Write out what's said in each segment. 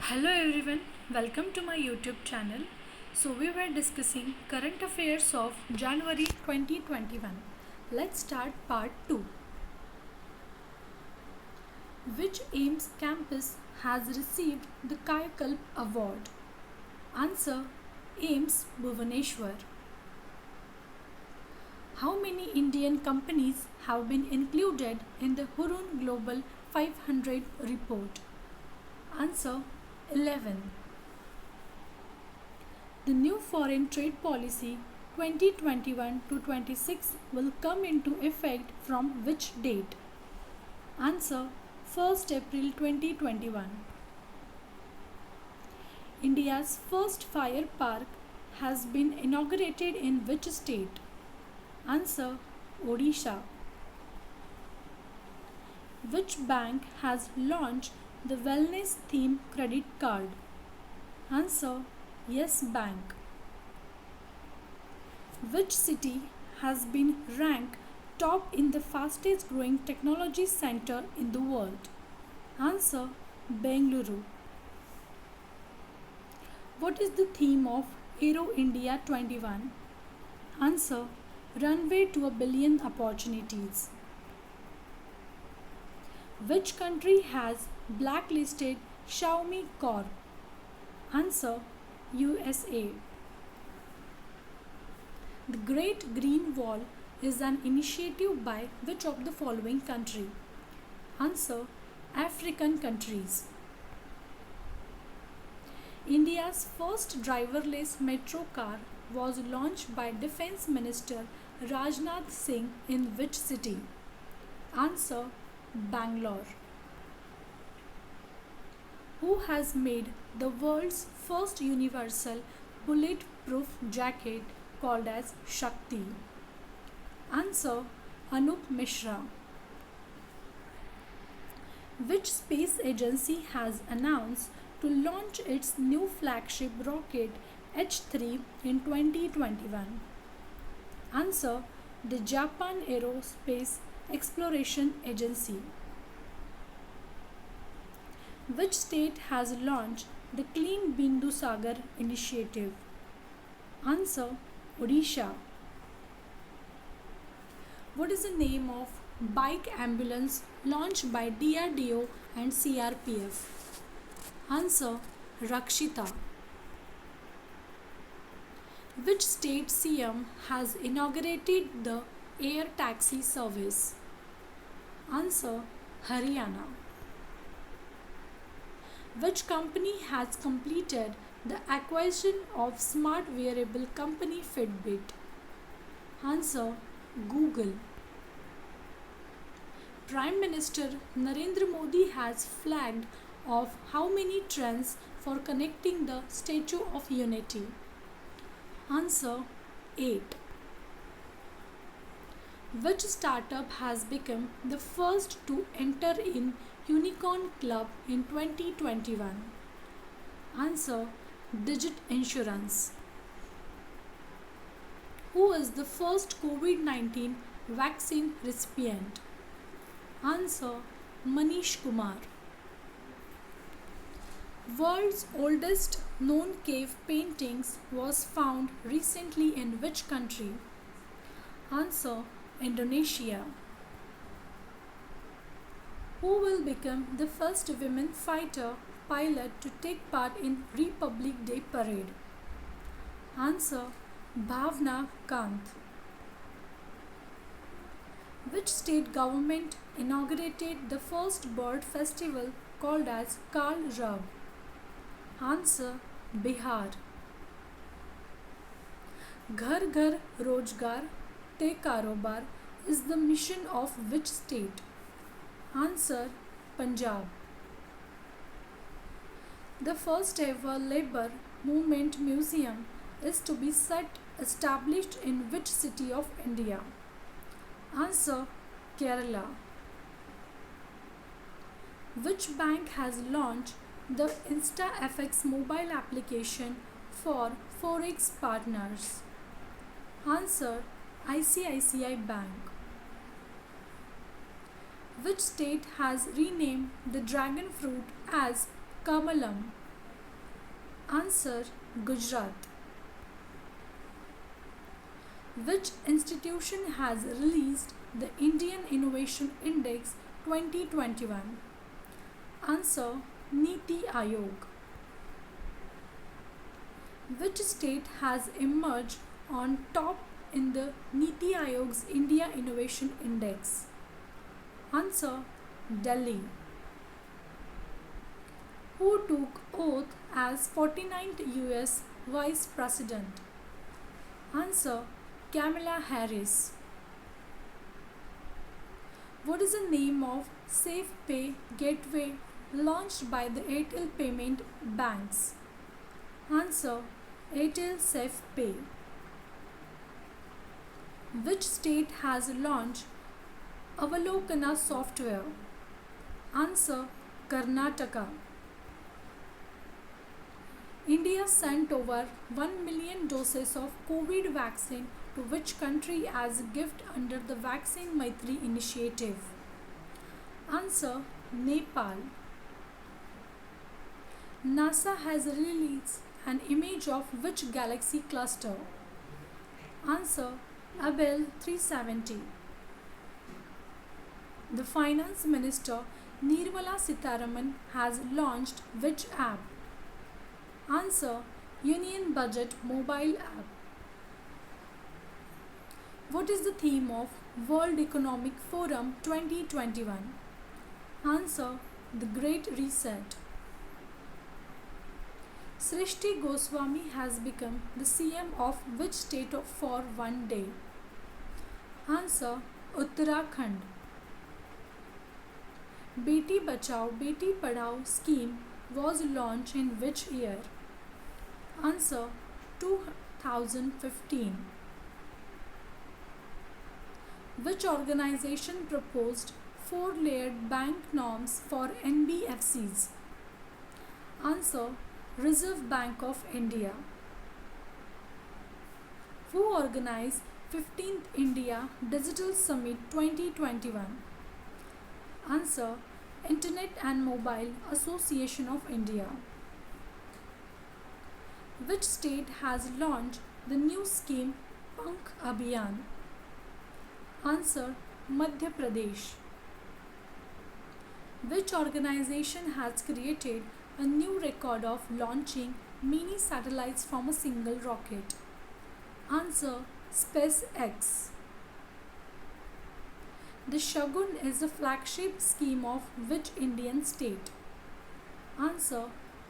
Hello everyone, welcome to my YouTube channel. So we were discussing current affairs of January 2021. Let's start part 2. Which AIMS campus has received the Kayakalp award? Answer: AIMS Bhubaneswar. How many Indian companies have been included in the Hurun Global 500 report? Answer: 11. The new foreign trade policy 2021 to 26 will come into effect from which date? Answer: 1st April 2021. India's first fire park has been inaugurated in which state? Answer: Odisha. Which bank has launched the wellness theme credit card? Answer: Yes Bank. Which city has been ranked top in the fastest growing technology center in the world? Answer: Bengaluru. What is the theme of Aero India 21? Answer: Runway to a billion opportunities. Which country has blacklisted Xiaomi Corp? Answer: USA. The Great Green Wall is an initiative by which of the following country? Answer: African countries. India's first driverless metro car was launched by Defence Minister Rajnath Singh in which city? Answer: Bangalore. Who has made the world's first universal bulletproof jacket called as Shakti? Answer: Anup Mishra. Which space agency has announced to launch its new flagship rocket H3 in 2021? Answer: the Japan Aerospace Exploration Agency. Which state has launched the Clean Bindusagar initiative? Answer: Odisha. What is the name of bike ambulance launched by DRDO and CRPF? Answer: Rakshita. Which state CM has inaugurated the air taxi service? Answer: Haryana. Which company has completed the acquisition of smart wearable company Fitbit? Answer: Google. Prime Minister Narendra Modi has flagged off how many trains for connecting the Statue of Unity? Answer: 8. Which startup has become the first to enter in Unicorn Club in 2021? Answer: Digit Insurance. Who is the first COVID-19 vaccine recipient? Answer: Manish Kumar. World's oldest known cave paintings was found recently in which country? Answer: Indonesia. Who will become the first women fighter pilot to take part in Republic Day parade? Answer: Bhavna Kant. Which state government inaugurated the first bird festival called as Kal Rab? Answer: Bihar. Ghar Ghar Rozgar Te Karobar is the mission of which state? Answer: Punjab. The first ever labor movement museum is to be established in which city of India? Answer: Kerala. Which bank has launched the InstaFX mobile application for Forex partners? Answer: ICICI Bank. Which state has renamed the dragon fruit as Kamalam? Answer: Gujarat. Which institution has released the Indian Innovation Index 2021? Answer: Niti Aayog. Which state has emerged on top in the Niti Aayog's India Innovation Index? Answer: Delhi. Who took oath as 49th US Vice President? Answer: Kamala Harris. What is the name of SafePay gateway launched by the Airtel Payment Banks? Answer: Airtel SafePay. Which state has launched Avalokana software? Answer: Karnataka. India sent over 1 million doses of COVID vaccine to which country as a gift under the Vaccine Maitri initiative? Answer: Nepal. NASA has released an image of which galaxy cluster? Answer: Abell 370. The Finance Minister Nirmala Sitharaman has launched which app? Answer: Union Budget mobile app. What is the theme of World Economic Forum 2021? Answer: The Great Reset. Srishti Goswami has become the CM of which state for one day? Answer: Uttarakhand. Beti Bachao Beti Padhao scheme was launched in which year? Answer: 2015. Which organization proposed 4-layered bank norms for NBFCs? Answer: Reserve Bank of India. Who organized 15th India Digital Summit 2021? Answer: Internet and Mobile Association of India. Which state has launched the new scheme Pankh Abhiyan? Answer: Madhya Pradesh. Which organization has created a new record of launching mini satellites from a single rocket? Answer: SpaceX. The Shagun is the flagship scheme of which Indian state? Answer: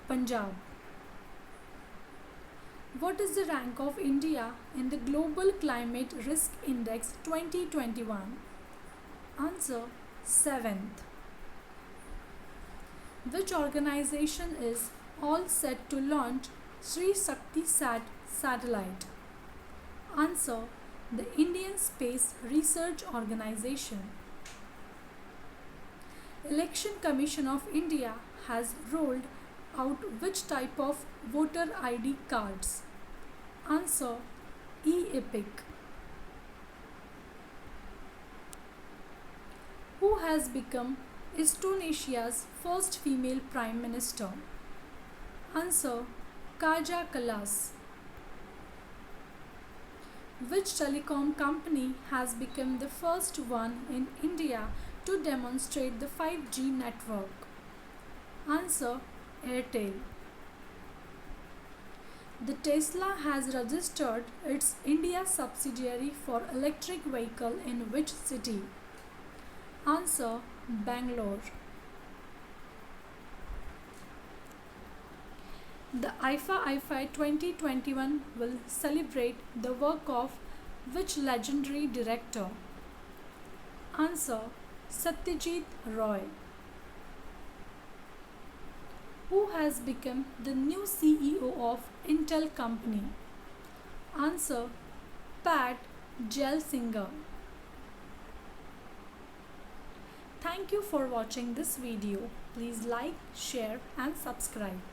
Punjab. What is the rank of India in the Global Climate Risk Index 2021? Answer: 7th. Which organization is all set to launch Sri Shakti Sat satellite? Answer: the Indian Space Research Organization. Election Commission of India has rolled out which type of voter ID cards? Answer: e-Epic. Who has become Indonesia's first female Prime Minister? Answer: Kaja Kallas. Which telecom company has become the first one in India to demonstrate the 5G network? Answer: Airtel. The Tesla has registered its India subsidiary for electric vehicle in which city? Answer: Bangalore. The IFA 2021 will celebrate the work of which legendary director? Answer: Satyajit Roy. Who has become the new CEO of Intel company? Answer: Pat Gelsinger. Thank you for watching this video. Please like, share and subscribe.